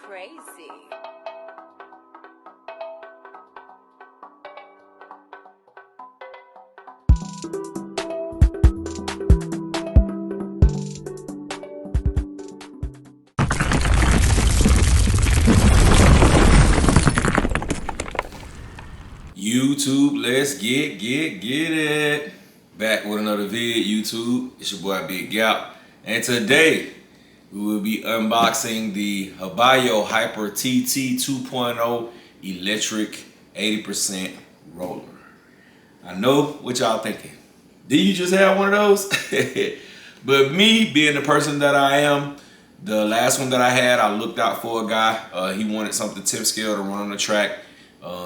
crazy. YouTube, let's get it. Back with another vid, YouTube. It's your boy Big Gap. And today, we will be unboxing the Hobao Hyper TT 2.0 electric 80% roller. I know what y'all thinking. Did you just have one of those? But me, being the person that I am, the last one that I had, I looked out for a guy. He wanted something tip scale to run on the track.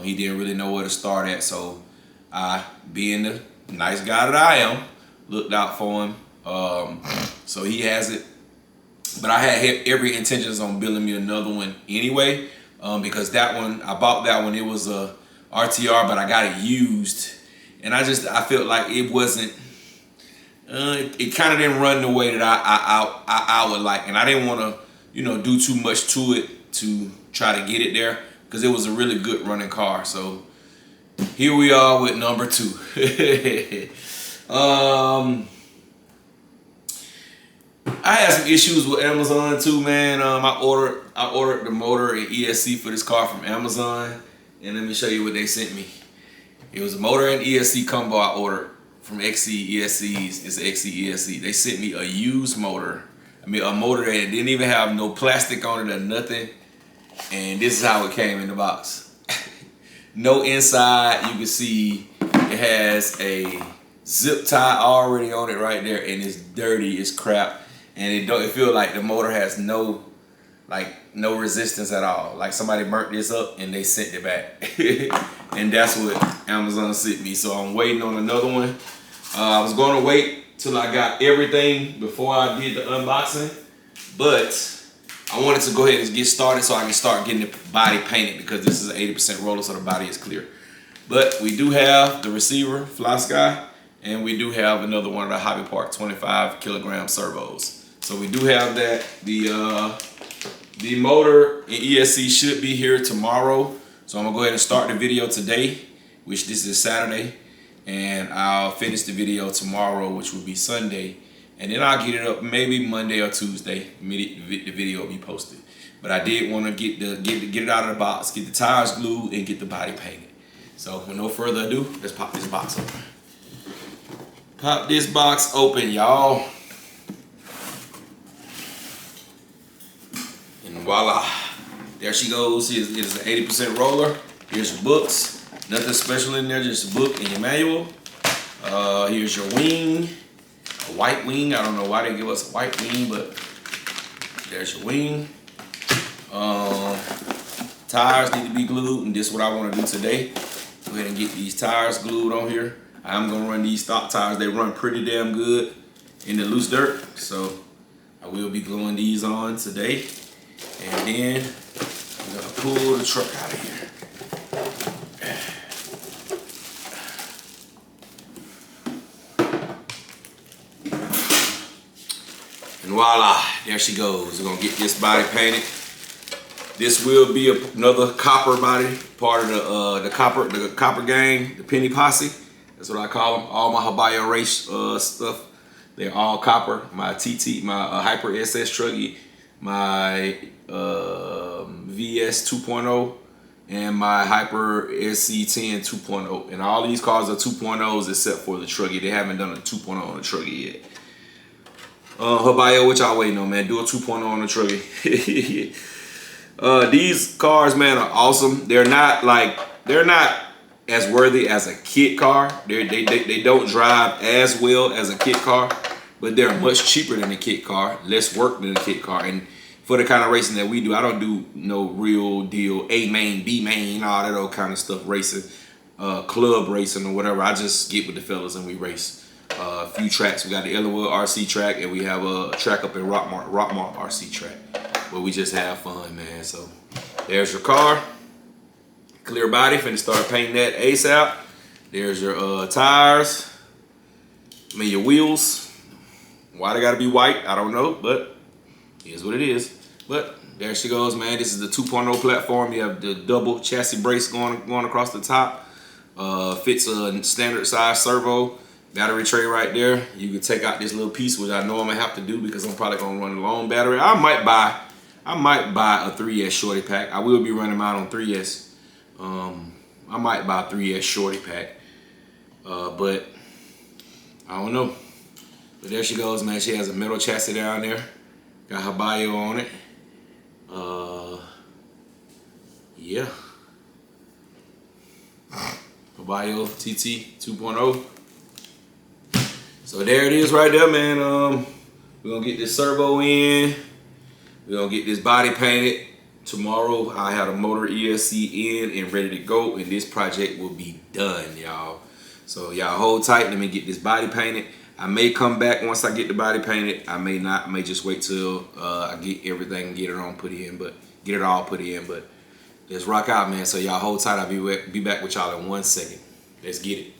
He didn't really know where to start at, so I, being the nice guy that I am, looked out for him. So he has it, but I had every intentions on building me another one anyway, because that one, I bought that one, it was a RTR, but I got it used, and I felt like it wasn't, it kind of didn't run the way that I would like, and I didn't want to, do too much to it to try to get it there, because it was a really good running car. So here we are with number 2. I had some issues with Amazon too, man. I ordered the motor and ESC for this car from Amazon, and let me show you what they sent me. It was a motor and ESC combo I ordered from XC ESCs. It's XC ESC. They sent me a used motor. I mean, a motor that didn't even have no plastic on it or nothing. And this is how it came in the box. No inside. You can see it has a zip tie already on it right there, and it's dirty, it's crap, and it feel like the motor has no resistance at all. Like somebody burnt this up and they sent it back. And that's what Amazon sent me. So I'm waiting on another one. I was going to wait till I got everything before I did the unboxing, but I wanted to go ahead and get started so I can start getting the body painted, because this is an 80% roller, so the body is clear. But we do have the receiver, Fly Sky, and we do have another one of the Hobby Park 25 kilogram servos. So we do have that. The motor and ESC should be here tomorrow. So I'm gonna go ahead and start the video today, which this is Saturday, and I'll finish the video tomorrow, which will be Sunday. And then I'll get it up maybe Monday or Tuesday. The video will be posted. But I did want to get it out of the box, get the tires glued, and get the body painted. So with no further ado, let's pop this box open. Pop this box open, y'all. And voila, there she goes. It is an 80% roller. Here's your books. Nothing special in there, just a book and your manual. Here's your wing. A white wing. I don't know why they give us a white wing, but there's your wing. Tires need to be glued, and this is what I want to do today. Go ahead and get these tires glued on here. I'm gonna run these stock tires. They run pretty damn good in the loose dirt, so I will be gluing these on today. And then I'm gonna pull the truck out of here. And voila, there she goes. We're gonna get this body painted. This will be another copper body, part of the copper gang, the penny posse. That's what I call them. All my Hobao race stuff, they're all copper. My TT, my Hyper SS Truggy, my VS 2.0, and my Hyper SC10 2.0. And all these cars are 2.0s except for the Truggy. They haven't done a 2.0 on the Truggy yet. Hobao, what y'all waiting on, man? Do a 2.0 on the Truggy. These cars, man, are awesome. They're not as worthy as a kit car. They don't drive as well as a kit car, but they're much cheaper than a kit car, less work than a kit car. And for the kind of racing that we do, I don't do no real deal A main, B main, all that old kind of stuff racing, club racing or whatever. I just get with the fellas and we race. A few tracks. We got the Ellenwood RC track, and we have a track up in Rockmart RC track, where we just have fun, man. So there's your car, clear body. Finna start painting that ASAP. There's your tires. I mean your wheels. Why they gotta be white, I don't know, but it is what it is. But there she goes, man. This is the 2.0 platform. You have the double chassis brace going across the top. Fits a standard size servo. Battery tray right there. You can take out this little piece, which I know I'm gonna have to do because I'm probably gonna run a long battery. I might buy a 3S shorty pack. I will be running mine on 3S. I might buy a 3S shorty pack. But I don't know. But there she goes, man. She has a metal chassis down there. Got Hobao on it. Yeah. Hobao TT 2.0. So there it is right there, man. We're gonna get this servo in. We're gonna get this body painted. Tomorrow I have a motor ESC in and ready to go, and this project will be done, y'all. So y'all hold tight. Let me get this body painted. I may come back once I get the body painted. I may not. I may just wait till I get everything, get it all put in. But let's rock out, man. So y'all hold tight. I'll be back with y'all in 1 second. Let's get it.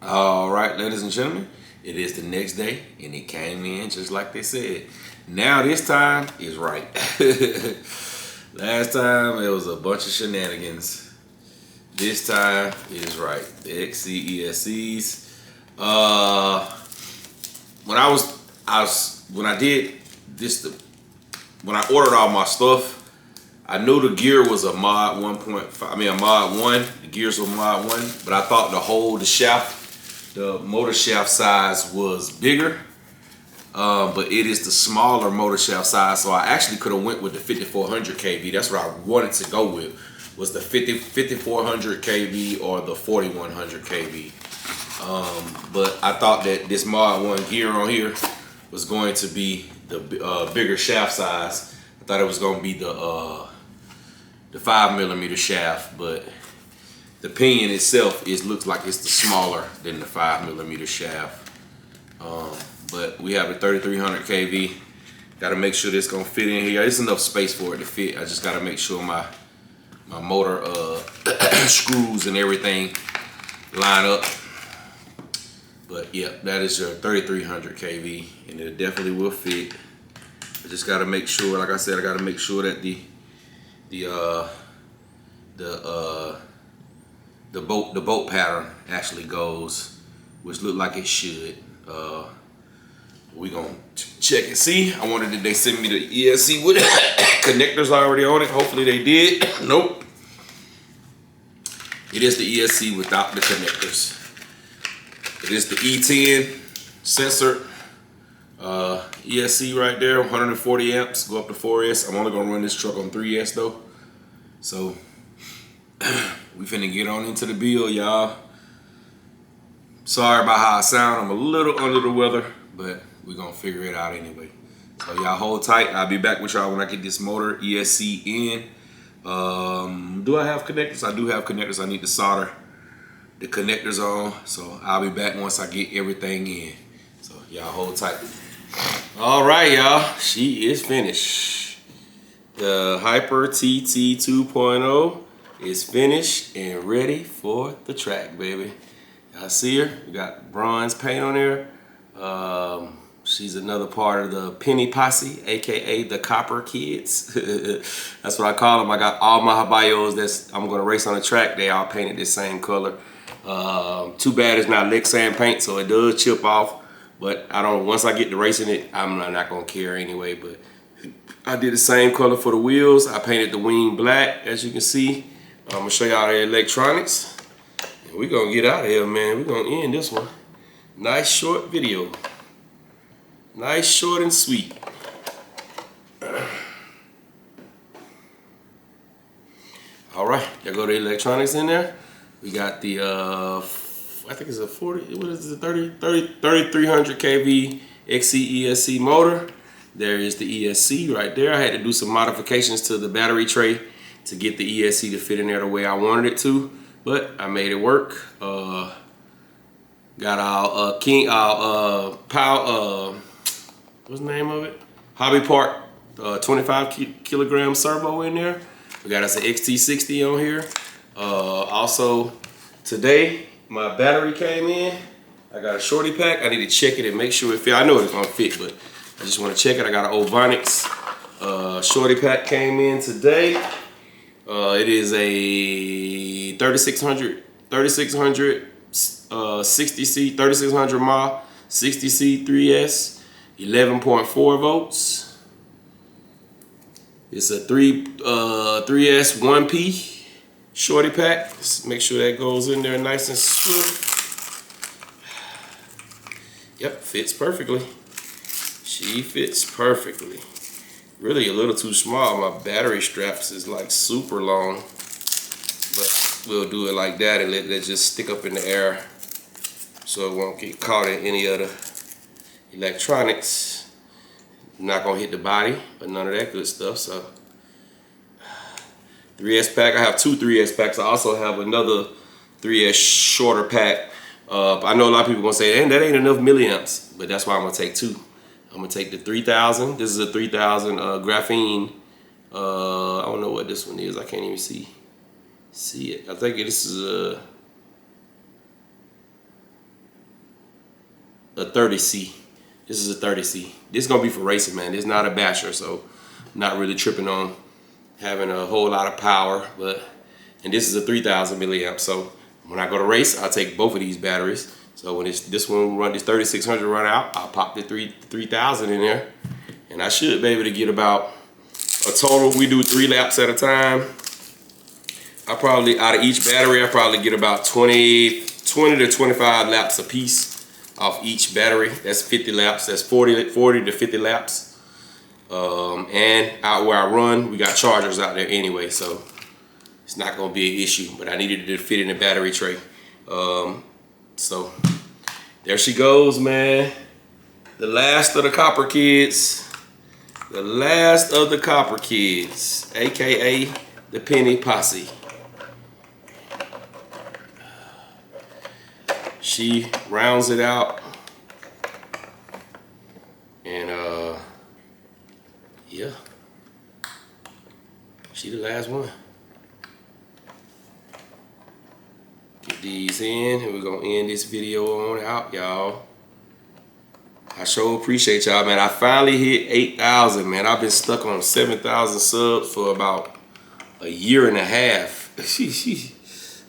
All right, ladies and gentlemen, it is the next day, and it came in just like they said. Now this time is right. Last time it was a bunch of shenanigans. This time it is right. The XC ESCs. When I ordered all my stuff, I knew the gear was a mod 1.5. I mean a mod 1. The gears were mod 1, but I thought the motor shaft size was bigger. But it is the smaller motor shaft size, so I actually could have went with the 5400 kV. That's what I wanted to go with, was the 5400 kV or the 4100 kV. But I thought that this mod 1 gear on here was going to be the bigger shaft size. I thought it was going to be the 5mm shaft, but the pinion itself looks like it's the smaller than the 5mm shaft. But we have a 3300 kV. Got to make sure this gonna fit in here. There's enough space for it to fit. I just got to make sure my motor screws and everything line up. But yeah, that is your 3300 kV, and it definitely will fit. I just got to make sure, like I said, I got to make sure that the bolt pattern actually goes, which look like it should. We gonna check and see. I wanted that they send me the ESC with connectors already on it. Hopefully they did. Nope. It is the ESC without the connectors. It is the E10 sensor ESC right there, 140 amps, go up to 4S. I'm only gonna run this truck on 3S though. So we finna get on into the build, y'all. Sorry about how I sound. I'm a little under the weather, but we're gonna figure it out anyway. So y'all hold tight. I'll be back with y'all when I get this motor ESC in. Do I have connectors? I do have connectors. I need to solder the connectors on. So I'll be back once I get everything in. So y'all hold tight. All right, y'all. She is finished. The Hyper TT 2.0 is finished and ready for the track, baby. I see her. We got bronze paint on there. She's another part of the Penny Posse, aka the Copper Kids. That's what I call them. I got all my Hobaos that I'm gonna race on the track. They all painted the same color. Too bad it's not Lexan paint, so it does chip off. But I don't. Once I get to racing it, I'm not gonna care anyway. But I did the same color for the wheels. I painted the wing black, as you can see. I'm gonna show y'all the electronics. We're gonna get out of here, man. We're gonna end this one. Nice short video. Nice, short, and sweet. All right, there go the electronics in there. We got the, I think it's a 3300 kV XC ESC motor. There is the ESC right there. I had to do some modifications to the battery tray to get the ESC to fit in there the way I wanted it to. But I made it work. Got our what's the name of it? Hobby Park 25 kilogram servo in there. We got us an XT60 on here. Also today my battery came in. I got a shorty pack. I need to check it and make sure it fit. I know it's gonna fit, but I just want to check it. I got an Ovonics Shorty pack came in today. It is a 3600 60C 3600 mAh 60C 3S 11.4 volts. It's a 3S 1P shorty pack. Just make sure that goes in there nice and swift. Yep, fits perfectly. She fits perfectly. Really a little too small. My battery straps is like super long, but we'll do it like that and let that just stick up in the air so it won't get caught in any other electronics. Not gonna hit the body, but none of that good stuff. So 3S pack. I have two 3S packs. I also have another 3S shorter pack. I know a lot of people gonna say, that ain't enough milliamps, but that's why I'm gonna take two. I'm gonna take the 3000. This is a 3000 graphene. I don't know what this one is. I can't even see it. I think this is a 30C. This is a 30C. This is gonna be for racing, man. This is not a basher, so I'm not really tripping on having a whole lot of power. And this is a 3000 milliamp. So when I go to race, I'll take both of these batteries. So when this 3600 run out, I'll pop the 3000 in there, and I should be able to get about a total. We do 3 laps at a time. I probably, out of each battery, I probably get about 20 to 25 laps a piece off each battery. That's 50 laps. That's 40 to 50 laps. And out where I run, we got chargers out there anyway, so it's not gonna be an issue. But I needed it to fit in the battery tray. So there she goes, man. The last of the Copper Kids. The last of the Copper Kids, aka the Penny Posse. She rounds it out, and yeah, she the last one. Get these in, and we're gonna end this video on out, y'all. I sure appreciate y'all, man. I finally hit 8,000, man. I've been stuck on 7,000 subs for about a year and a half.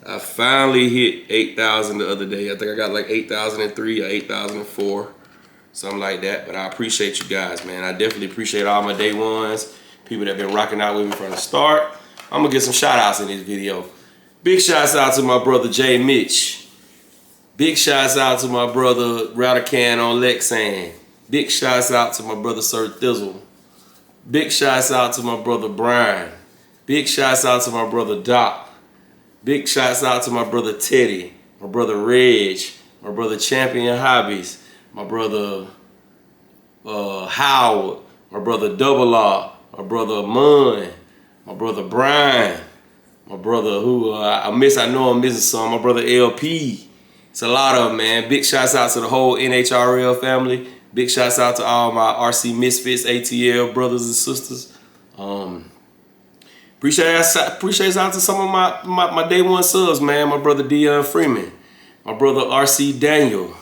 I finally hit 8,000 the other day. I think I got like 8,003 or 8,004, something like that. But I appreciate you guys, man. I definitely appreciate all my day ones, people that have been rocking out with me from the start. I'm gonna get some shout outs in this video. Big shouts out to my brother Jay Mitch. Big shouts out to my brother Radican on Lexan. Big shouts out to my brother Sir Thizzle. Big shouts out to my brother Brian. Big shouts out to my brother Doc. Big shouts out to my brother Teddy, my brother Reg, my brother Champion Hobbies, my brother Howard, my brother Double R, my brother Munn, my brother Brian, my brother who I know I'm missing some, my brother LP. It's a lot of them, man. Big shouts out to the whole NHRL family. Big shouts out to all my RC Misfits, ATL brothers and sisters. Appreciate out to some of my day one subs, man. My brother Dion Freeman, my brother RC Daniel.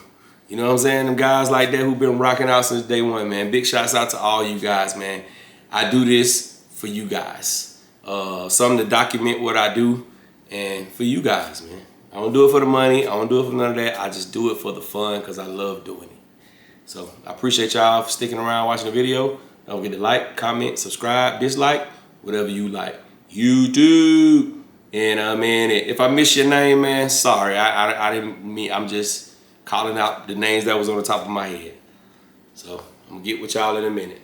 You know what I'm saying? Them guys like that who've been rocking out since day one, man. Big shouts out to all you guys, man. I do this for you guys. Something to document what I do, and for you guys, man. I don't do it for the money. I don't do it for none of that. I just do it for the fun because I love doing it. So I appreciate y'all for sticking around watching the video. Don't forget to like, comment, subscribe, dislike, whatever you like. YouTube. And man, if I miss your name, man, sorry. I didn't mean. I'm just calling out the names that was on the top of my head. So I'm gonna get with y'all in a minute.